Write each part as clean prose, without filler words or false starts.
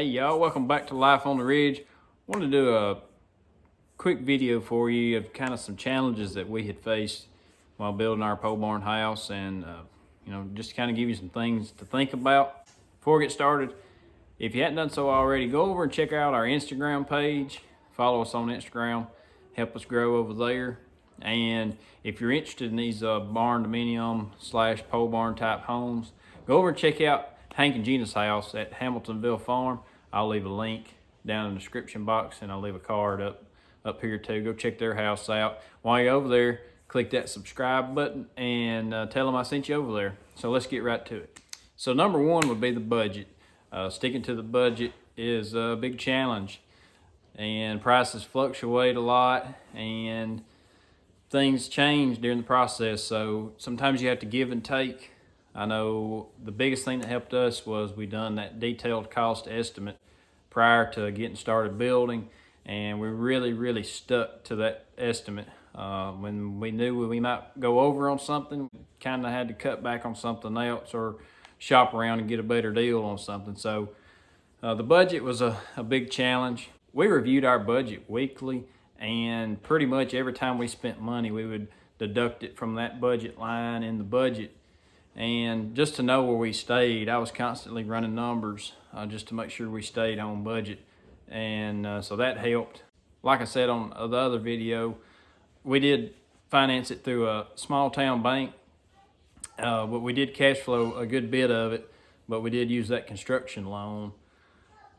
Hey y'all, welcome back to Life on the Ridge. Wanted to do a quick video for you of kind of some challenges that we had faced while building our pole barn house, and just to kind of give you some things to think about. Before we get started, if you hadn't done so already, go over and check out our Instagram page. Follow us on Instagram, help us grow over there. And if you're interested in these Barndomium / pole barn type homes, go over and check out Hank and Gina's house at Hamiltonville Farm. I'll leave a link down in the description box, and I'll leave a card up here too. Go check their house out. While you're over there, click that subscribe button and tell them I sent you over there. So let's get right to it. So number one would be the budget. Sticking to the budget is a big challenge, and prices fluctuate a lot, and things change during the process. So sometimes you have to give and take. I know the biggest thing that helped us was we done that detailed cost estimate prior to getting started building, and we really stuck to that estimate. When we knew we might go over on something, we kind of had to cut back on something else or shop around and get a better deal on something. So the budget was a big challenge. We reviewed our budget weekly, and pretty much every time we spent money, we would deduct it from that budget line in the budget. And just to know where we stayed, I was constantly running numbers just to make sure we stayed on budget. And so that helped. Like I said on the other video, we did finance it through a small town bank, but we did cash flow a good bit of it, but we did use that construction loan.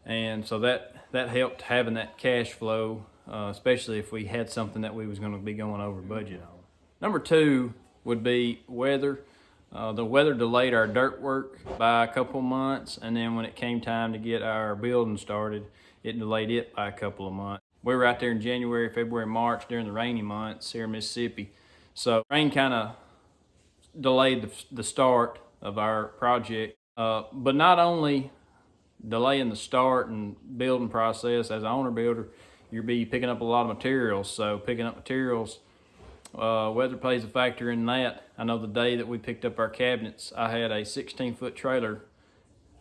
And so that helped having that cash flow, especially if we had something that we was going to be going over budget on. Number two would be weather. The weather delayed our dirt work by a couple months, and then when it came time to get our building started, it delayed it by a couple of months. We were out there in January, February, March during the rainy months here in Mississippi. So rain kind of delayed the start of our project, but not only delaying the start and building process. As an owner builder, you'll be picking up a lot of materials. So picking up materials, weather plays a factor in that. I know the day that we picked up our cabinets, I had a 16-foot trailer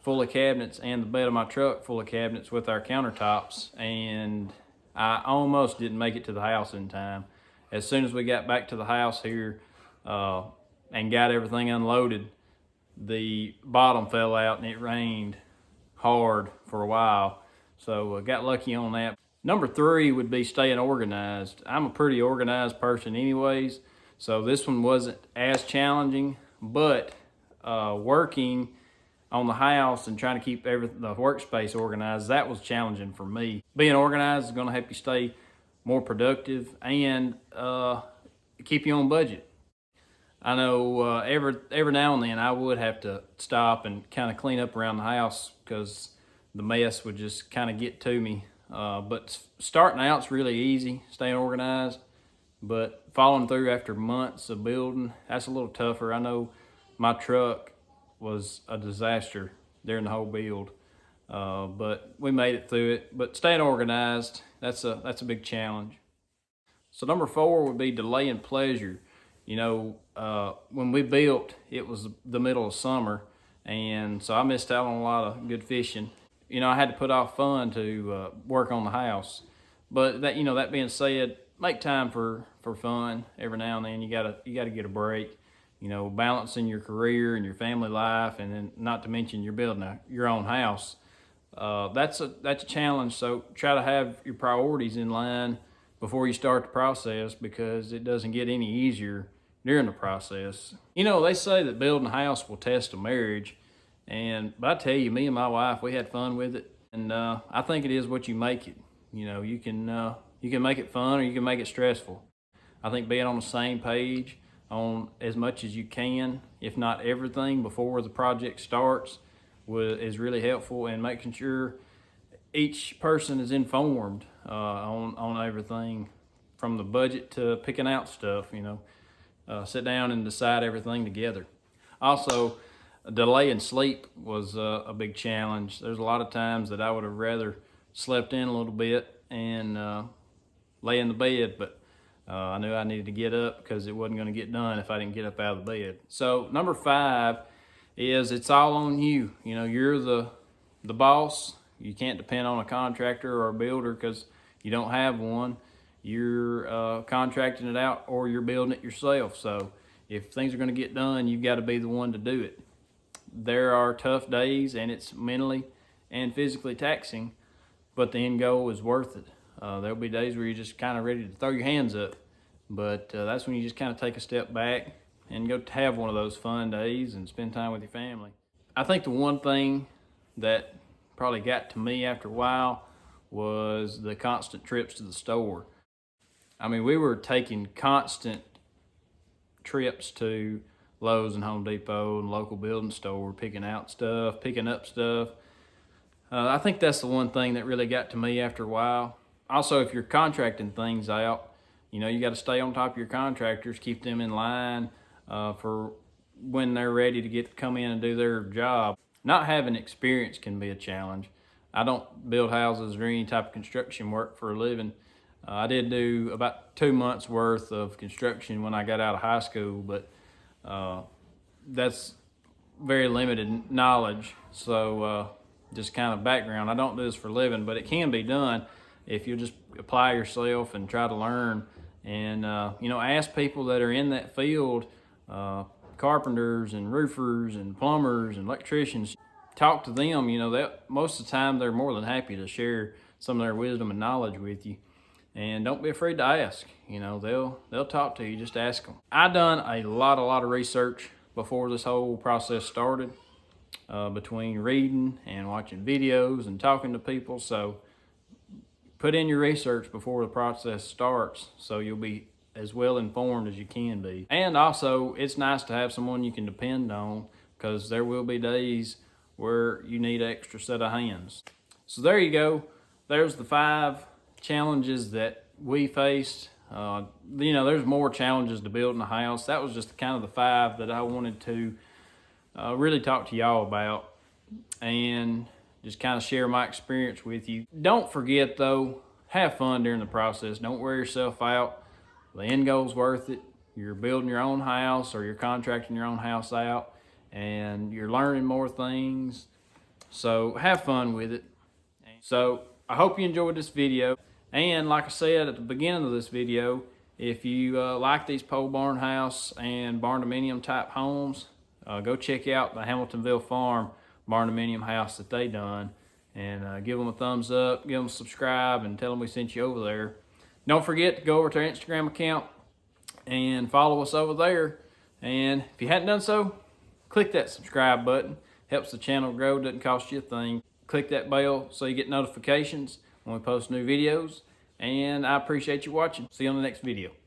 full of cabinets and the bed of my truck full of cabinets with our countertops, and I almost didn't make it to the house in time. As soon as we got back to the house here and got everything unloaded, the bottom fell out and it rained hard for a while. So I got lucky on that. Number three would be staying organized. I'm a pretty organized person anyways, so this one wasn't as challenging, but working on the house and trying to keep the workspace organized, that was challenging for me. Being organized is going to help you stay more productive and keep you on budget. I know every now and then I would have to stop and kind of clean up around the house because the mess would just kind of get to me. But starting out's really easy, staying organized, but following through after months of building, that's a little tougher. I know my truck was a disaster during the whole build, but we made it through it. But staying organized, that's a big challenge. So number four would be delaying pleasure. When we built, it was the middle of summer, and so I missed out on a lot of good fishing. I had to put off fun to work on the house. But that being said, make time for fun every now and then. You gotta get a break. Balancing your career and your family life, and then not to mention you're building your own house. That's a challenge. So try to have your priorities in line before you start the process, because it doesn't get any easier during the process. They say that building a house will test a marriage. But I tell you, me and my wife, we had fun with it, and I think it is what you make it. You can make it fun or you can make it stressful. I think being on the same page on as much as you can, if not everything, before the project starts is really helpful, and making sure each person is informed on everything from the budget to picking out stuff. Sit down and decide everything together. Also, delay in sleep was a big challenge. There's a lot of times that I would have rather slept in a little bit and lay in the bed, but I knew I needed to get up because it wasn't going to get done if I didn't get up out of the bed. So number five is it's all on you. You're the boss. You can't depend on a contractor or a builder because you don't have one. You're contracting it out or you're building it yourself. So if things are going to get done, you've got to be the one to do it. There are tough days and it's mentally and physically taxing, but the end goal is worth it. There'll be days where you're just kind of ready to throw your hands up, but that's when you just kind of take a step back and go to have one of those fun days and spend time with your family. I think the one thing that probably got to me after a while was the constant trips to the store. I mean, we were taking constant trips to Lowe's and Home Depot and local building store, picking up stuff. I think that's the one thing that really got to me after a while. Also, if you're contracting things out, you got to stay on top of your contractors, keep them in line for when they're ready to come in and do their job. Not having experience can be a challenge. I don't build houses or any type of construction work for a living. I did do about 2 months worth of construction when I got out of high school, but that's very limited knowledge. So just kind of background. I don't do this for a living, but it can be done if you just apply yourself and try to learn and ask people that are in that field, carpenters and roofers and plumbers and electricians. Talk to them. Most of the time they're more than happy to share some of their wisdom and knowledge with you. And don't be afraid to ask. They'll talk to you. Just ask them. I done a lot of research before this whole process started, between reading and watching videos and talking to people. So put in your research before the process starts so you'll be as well informed as you can be. And also, it's nice to have someone you can depend on, because there will be days where you need an extra set of hands. So there you go. There's the 5 challenges that we faced. There's more challenges to building a house. That was just kind of the 5 that I wanted to really talk to y'all about and just kind of share my experience with you. Don't forget though, have fun during the process. Don't wear yourself out. The end goal's worth it. You're building your own house or you're contracting your own house out and you're learning more things. So have fun with it. So I hope you enjoyed this video. And like I said at the beginning of this video, if you like these pole barn house and barndominium type homes, go check out the Hamiltonville farm barndominium house that they done, and give them a thumbs up, give them a subscribe, and tell them we sent you over there. Don't forget to go over to our Instagram account and follow us over there. And if you hadn't done so, click that subscribe button. Helps the channel grow, doesn't cost you a thing. Click that bell so you get notifications when we post new videos. And I appreciate you watching. See you on the next video.